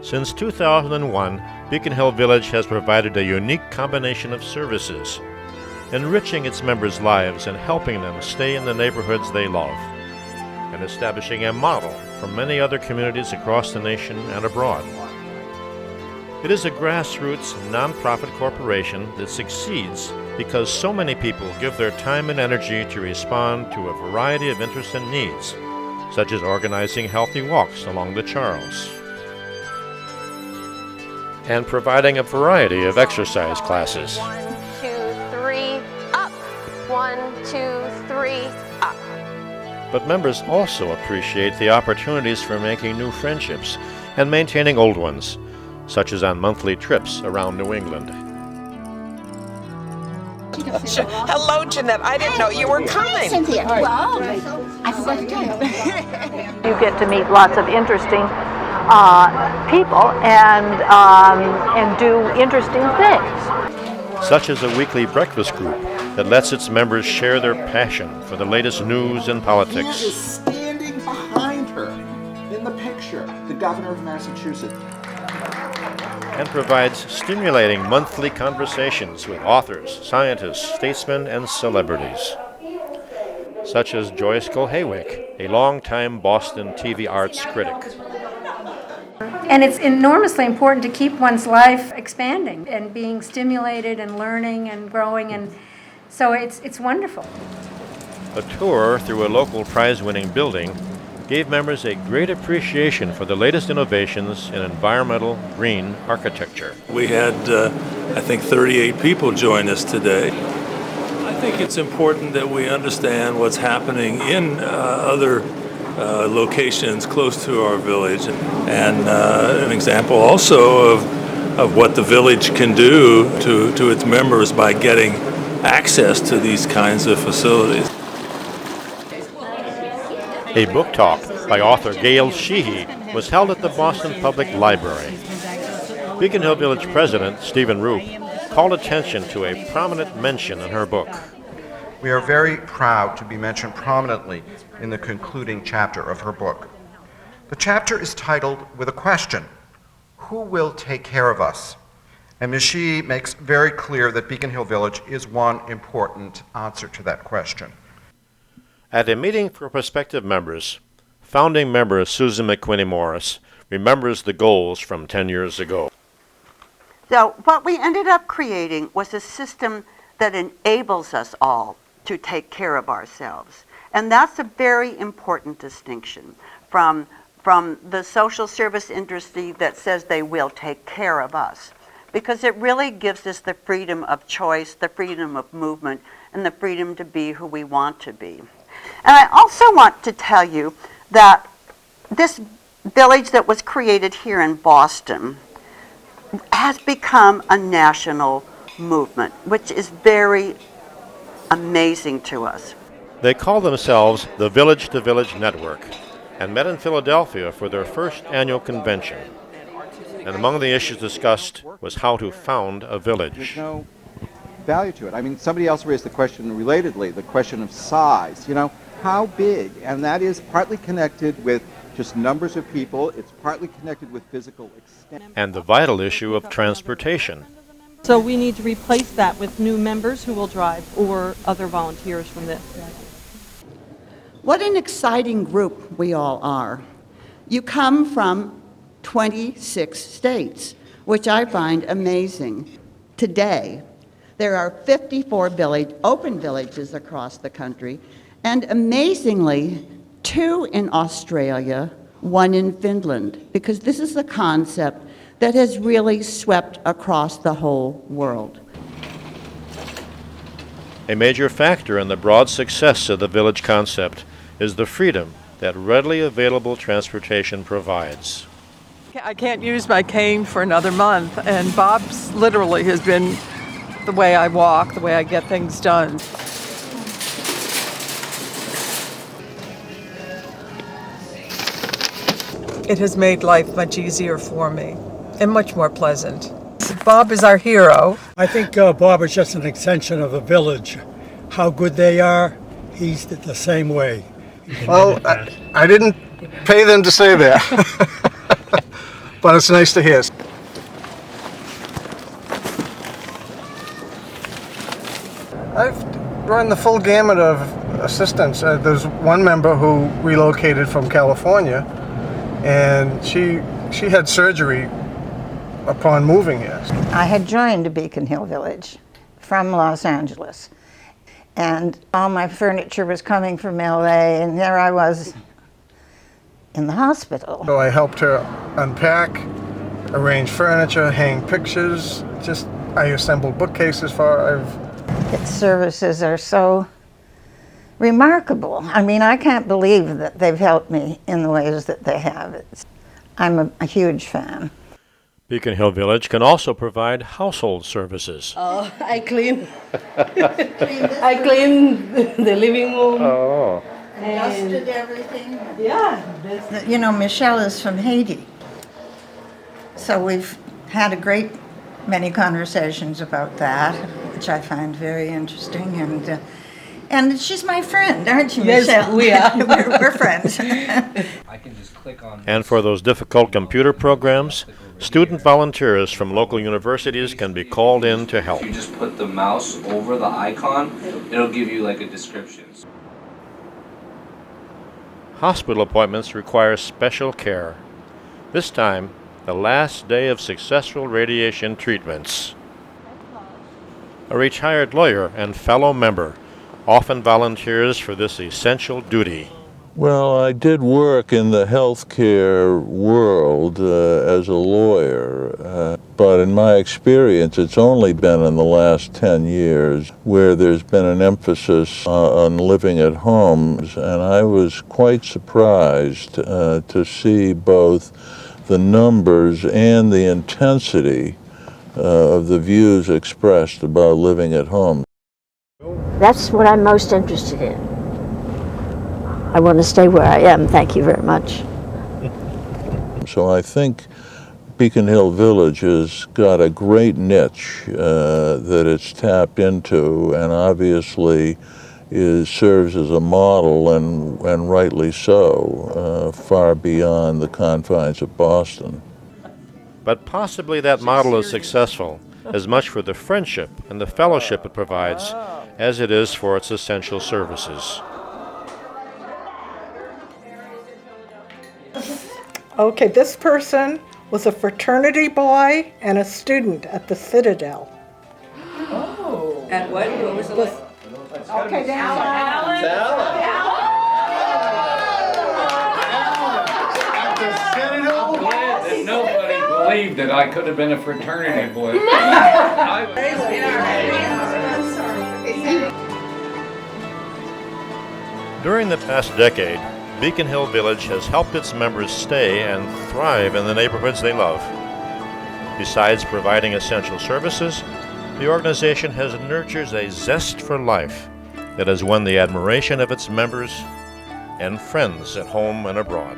Since 2001, Beacon Hill Village has provided a unique combination of services, enriching its members' lives and helping them stay in the neighborhoods they love, and establishing a model for many other communities across the nation and abroad. It is a grassroots, nonprofit corporation that succeeds because so many people give their time and energy to respond to a variety of interests and needs, such as organizing healthy walks along the Charles, and providing a variety of exercise classes. 1, 2, 3, up. 1, 2, 3, up. But members also appreciate the opportunities for making new friendships and maintaining old ones, such as on monthly trips around New England. Hello, Jeanette. I didn't know you were coming. Cynthia. Well, I forgot to tell you. You get to meet lots of interesting people and do interesting things. Such as a weekly breakfast group that lets its members share their passion for the latest news and politics. He is standing behind her in the picture, the governor of Massachusetts. And provides stimulating monthly conversations with authors, scientists, statesmen, and celebrities, such as Joyce Kohlhewick, a longtime Boston TV arts critic. And it's enormously important to keep one's life expanding and being stimulated and learning and growing, and so it's wonderful. A tour through a local prize-winning building gave members a great appreciation for the latest innovations in environmental green architecture. We had, I think, 38 people join us today. I think it's important that we understand what's happening in other locations close to our village, and an example also of what the village can do to its members by getting access to these kinds of facilities. A book talk by author Gail Sheehy was held at the Boston Public Library. Beacon Hill Village President Stephen Roop called attention to a prominent mention in her book. We are very proud to be mentioned prominently in the concluding chapter of her book. The chapter is titled with a question: who will take care of us? And Ms. Sheehy makes very clear that Beacon Hill Village is one important answer to that question. At a meeting for prospective members, founding member Susan McQuinney Morris remembers the goals from 10 years ago. So what we ended up creating was a system that enables us all to take care of ourselves. And that's a very important distinction from the social service industry that says they will take care of us, because it really gives us the freedom of choice, the freedom of movement, and the freedom to be who we want to be. And I also want to tell you that this village that was created here in Boston has become a national movement, which is very amazing to us. They call themselves the Village to Village Network and met in Philadelphia for their first annual convention. And among the issues discussed was how to found a village. There's no value to it. I mean, somebody else raised the question relatedly, the question of size. You know, how big? And that is partly connected with just numbers of people. It's partly connected with physical extent. And the vital issue of transportation. So we need to replace that with new members who will drive or other volunteers from this. What an exciting group we all are. You come from 26 states, which I find amazing. Today, there are 54 open villages across the country, and amazingly, 2 in Australia, 1 in Finland, because this is a concept that has really swept across the whole world. A major factor in the broad success of the village concept is the freedom that readily available transportation provides. I can't use my cane for another month, and Bob's literally has been the way I walk, the way I get things done. It has made life much easier for me and much more pleasant. Bob is our hero. I think Bob is just an extension of the village. How good they are, he's the same way. Well, I didn't pay them to say that. but it's nice to hear. I've run the full gamut of assistance. There's one member who relocated from California, and she had surgery upon moving here. I had joined Beacon Hill Village from Los Angeles, and all my furniture was coming from LA, and there I was in the hospital. So I helped her unpack, arrange furniture, hang pictures. I assembled bookcases for her. Its services are so remarkable. I mean, I can't believe that they've helped me in the ways that they have. I'm a huge fan. Beacon Hill Village can also provide household services. Oh, I clean. I clean the living room. Oh. Dusted everything. Yeah. You know, Michelle is from Haiti. So we've had a great many conversations about that, which I find very interesting. And she's my friend, aren't you, Yes, Michelle? we are. We're friends. I can just click on. And for those difficult computer programs, student volunteers from local universities can be called in to help. You just put the mouse over the icon, it'll give you like a description. Hospital appointments require special care. This time, the last day of successful radiation treatments. A retired lawyer and fellow member often volunteers for this essential duty. Well, I did work in the healthcare world as a lawyer, but in my experience, it's only been in the last 10 years where there's been an emphasis on living at homes, and I was quite surprised to see both the numbers and the intensity of the views expressed about living at home. That's what I'm most interested in. I want to stay where I am. Thank you very much. So I think Beacon Hill Village has got a great niche that it's tapped into, and obviously serves as a model, and rightly so, far beyond the confines of Boston. But possibly that model is successful as much for the friendship and the fellowship it provides as it is for its essential services. Okay, this person was a fraternity boy and a student at the Citadel. Oh. At what? What was the list? Okay, down. Nobody believed that I could have been a fraternity boy. During the past decade, Beacon Hill Village has helped its members stay and thrive in the neighborhoods they love. Besides providing essential services, the organization has nurtured a zest for life that has won the admiration of its members and friends at home and abroad.